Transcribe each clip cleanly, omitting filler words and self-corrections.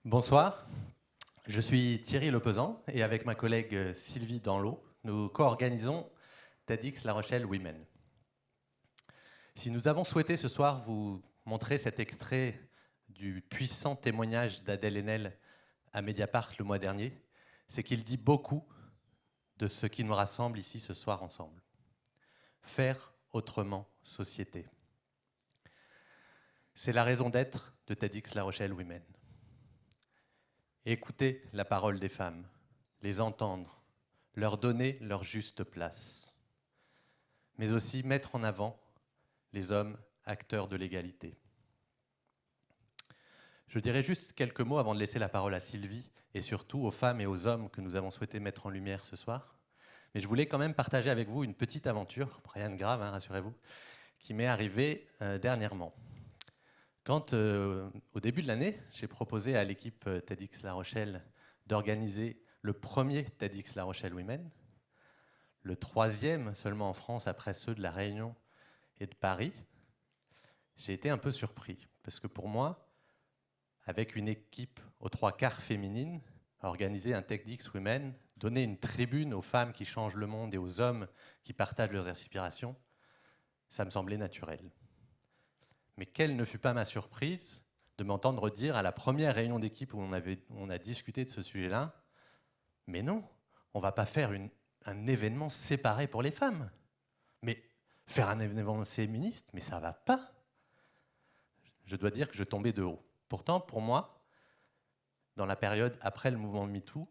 Bonsoir, je suis Thierry Lepezan et avec ma collègue Sylvie Danlot, nous co-organisons TEDx La Rochelle Women. Si nous avons souhaité ce soir vous montrer cet extrait du puissant témoignage d'Adèle Haenel à Mediapart le mois dernier, c'est qu'il dit beaucoup de ce qui nous rassemble ici ce soir ensemble. Faire autrement société. C'est la raison d'être de TEDx La Rochelle Women. Écouter la parole des femmes, les entendre, leur donner leur juste place, mais aussi mettre en avant les hommes acteurs de l'égalité. Je dirais juste quelques mots avant de laisser la parole à Sylvie et surtout aux femmes et aux hommes que nous avons souhaité mettre en lumière ce soir. Mais je voulais quand même partager avec vous une petite aventure, rien de grave, hein, rassurez-vous, qui m'est arrivée dernièrement. Quand, au début de l'année, j'ai proposé à l'équipe TEDx La Rochelle d'organiser le premier TEDx La Rochelle Women, le troisième seulement en France après ceux de La Réunion et de Paris, j'ai été un peu surpris. Parce que pour moi, avec une équipe aux trois quarts féminine, organiser un TEDx Women, donner une tribune aux femmes qui changent le monde et aux hommes qui partagent leurs aspirations, ça me semblait naturel. Mais quelle ne fut pas ma surprise de m'entendre dire à la première réunion d'équipe où on a discuté de ce sujet-là, mais non, on ne va pas faire un événement séparé pour les femmes. Mais faire un événement féministe, mais ça ne va pas. Je dois dire que je tombais de haut. Pourtant, pour moi, dans la période après le mouvement MeToo,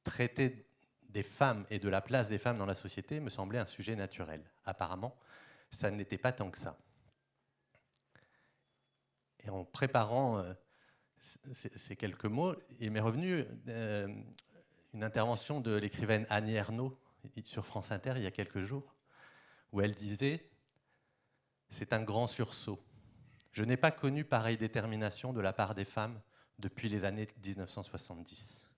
traiter des femmes et de la place des femmes dans la société me semblait un sujet naturel. Apparemment, ça ne l'était pas tant que ça. Et en préparant ces quelques mots, il m'est revenu une intervention de l'écrivaine Annie Ernaux sur France Inter il y a quelques jours, où elle disait « C'est un grand sursaut. Je n'ai pas connu pareille détermination de la part des femmes depuis les années 1970. »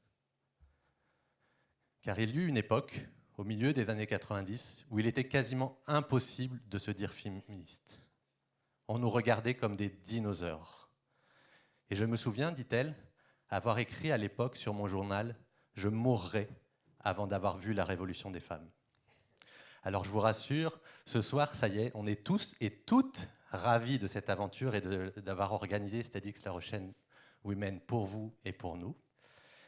Car il y eut une époque, au milieu des années 90, où il était quasiment impossible de se dire féministe. On nous regardait comme des dinosaures. Et je me souviens, dit-elle, avoir écrit à l'époque sur mon journal « Je mourrai avant d'avoir vu la révolution des femmes ». Alors je vous rassure, ce soir, ça y est, on est tous et toutes ravis de cette aventure et d'avoir organisé TEDx La Rochelle Women pour vous et pour nous.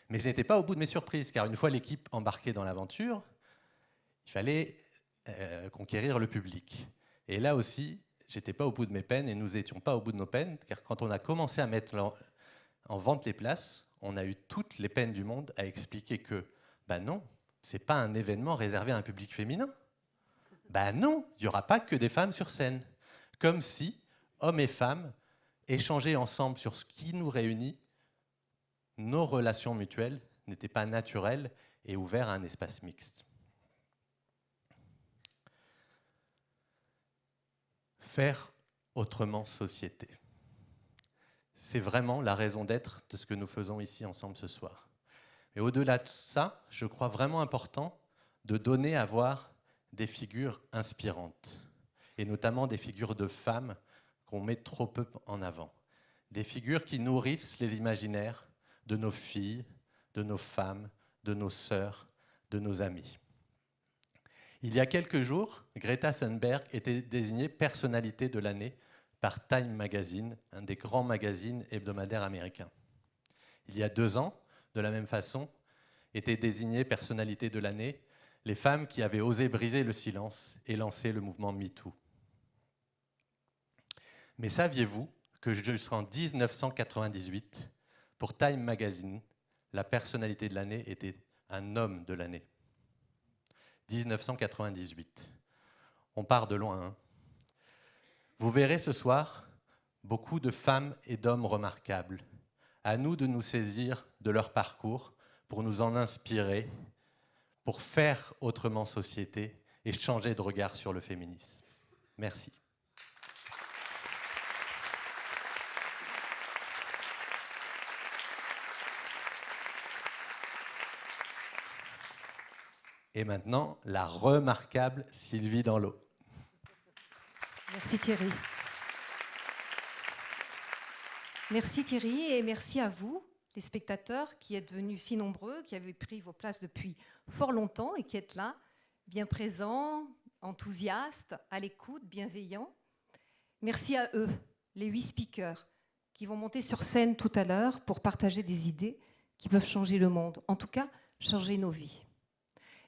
Mais je n'étais pas au bout de mes surprises, car une fois l'équipe embarquée dans l'aventure, il fallait conquérir le public. Et là aussi, j'étais pas au bout de mes peines et nous n'étions pas au bout de nos peines, car quand on a commencé à mettre en vente les places, on a eu toutes les peines du monde à expliquer que, ben non, c'est pas un événement réservé à un public féminin. Ben non, il n'y aura pas que des femmes sur scène. Comme si hommes et femmes échangeaient ensemble sur ce qui nous réunit, nos relations mutuelles n'étaient pas naturelles et ouvertes à un espace mixte. Faire autrement société. C'est vraiment la raison d'être de ce que nous faisons ici ensemble ce soir. Et au-delà de ça, je crois vraiment important de donner à voir des figures inspirantes, et notamment des figures de femmes qu'on met trop peu en avant. Des figures qui nourrissent les imaginaires de nos filles, de nos femmes, de nos sœurs, de nos amis. Il y a quelques jours, Greta Thunberg était désignée personnalité de l'année par Time Magazine, un des grands magazines hebdomadaires américains. Il y a 2 ans, de la même façon, étaient désignées personnalité de l'année les femmes qui avaient osé briser le silence et lancer le mouvement MeToo. Mais saviez-vous que jusqu'en 1998, pour Time Magazine, la personnalité de l'année était un homme de l'année. 1998. On part de loin, hein. Vous verrez ce soir beaucoup de femmes et d'hommes remarquables. À nous de nous saisir de leur parcours pour nous en inspirer, pour faire autrement société et changer de regard sur le féminisme. Merci. Et maintenant, la remarquable Sylvie Danlot. Merci Thierry. Merci Thierry et merci à vous les spectateurs qui êtes venus si nombreux, qui avez pris vos places depuis fort longtemps et qui êtes là, bien présents, enthousiastes, à l'écoute, bienveillants. Merci à eux, les 8 speakers, qui vont monter sur scène tout à l'heure pour partager des idées qui peuvent changer le monde, en tout cas changer nos vies.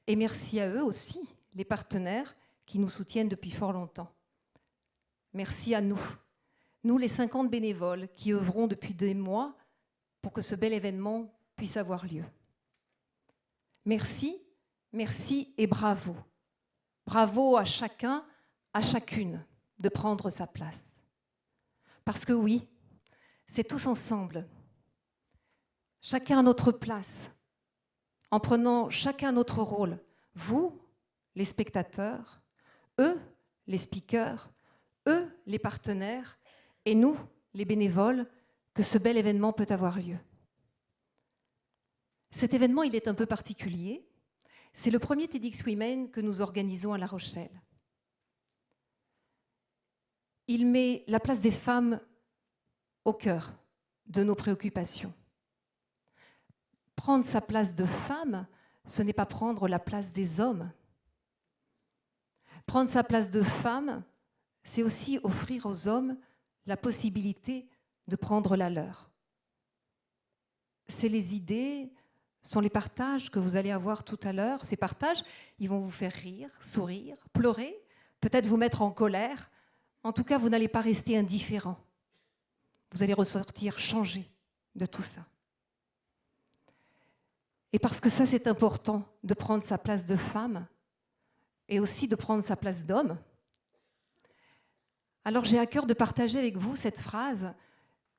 Et merci à eux aussi, les partenaires qui nous soutiennent depuis fort longtemps. Merci à nous, nous les 50 bénévoles qui œuvrons depuis des mois pour que ce bel événement puisse avoir lieu. Merci, merci et bravo. Bravo à chacun, à chacune de prendre sa place. Parce que oui, c'est tous ensemble, chacun à notre place, en prenant chacun notre rôle, vous, les spectateurs, eux, les speakers, eux, les partenaires, et nous, les bénévoles, que ce bel événement peut avoir lieu. Cet événement, il est un peu particulier. C'est le premier TEDx Women que nous organisons à La Rochelle. Il met la place des femmes au cœur de nos préoccupations. Prendre sa place de femme, ce n'est pas prendre la place des hommes. Prendre sa place de femme, c'est aussi offrir aux hommes la possibilité de prendre la leur. C'est les idées, sont les partages que vous allez avoir tout à l'heure. Ces partages, ils vont vous faire rire, sourire, pleurer, peut-être vous mettre en colère. En tout cas, vous n'allez pas rester indifférent. Vous allez ressortir changé de tout ça. Et parce que ça, c'est important de prendre sa place de femme et aussi de prendre sa place d'homme. Alors j'ai à cœur de partager avec vous cette phrase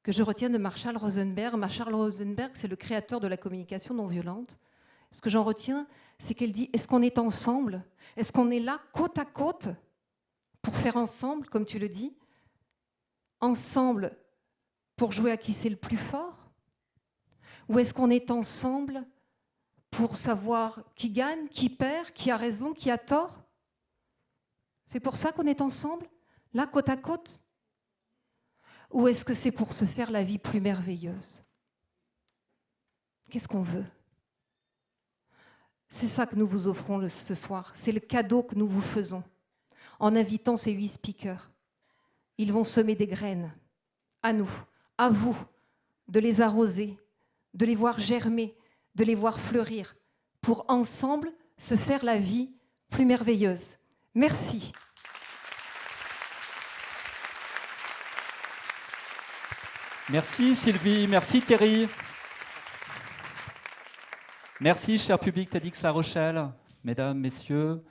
que je retiens de Marshall Rosenberg. Marshall Rosenberg, c'est le créateur de la communication non violente. Ce que j'en retiens, c'est qu'elle dit « Est-ce qu'on est ensemble? Est-ce qu'on est là, côte à côte, pour faire ensemble, comme tu le dis? Ensemble pour jouer à qui c'est le plus fort? Ou est-ce qu'on est ensemble pour savoir qui gagne, qui perd, qui a raison, qui a tort? C'est pour ça qu'on est ensemble, là, côte à côte? Ou est-ce que c'est pour se faire la vie plus merveilleuse? Qu'est-ce qu'on veut? C'est ça que nous vous offrons ce soir. C'est le cadeau que nous vous faisons en invitant ces 8 speakers. Ils vont semer des graines à nous, à vous, de les arroser, de les voir germer, de les voir fleurir, pour ensemble se faire la vie plus merveilleuse. Merci. Merci Sylvie, merci Thierry. Merci cher public TEDx La Rochelle, mesdames, messieurs.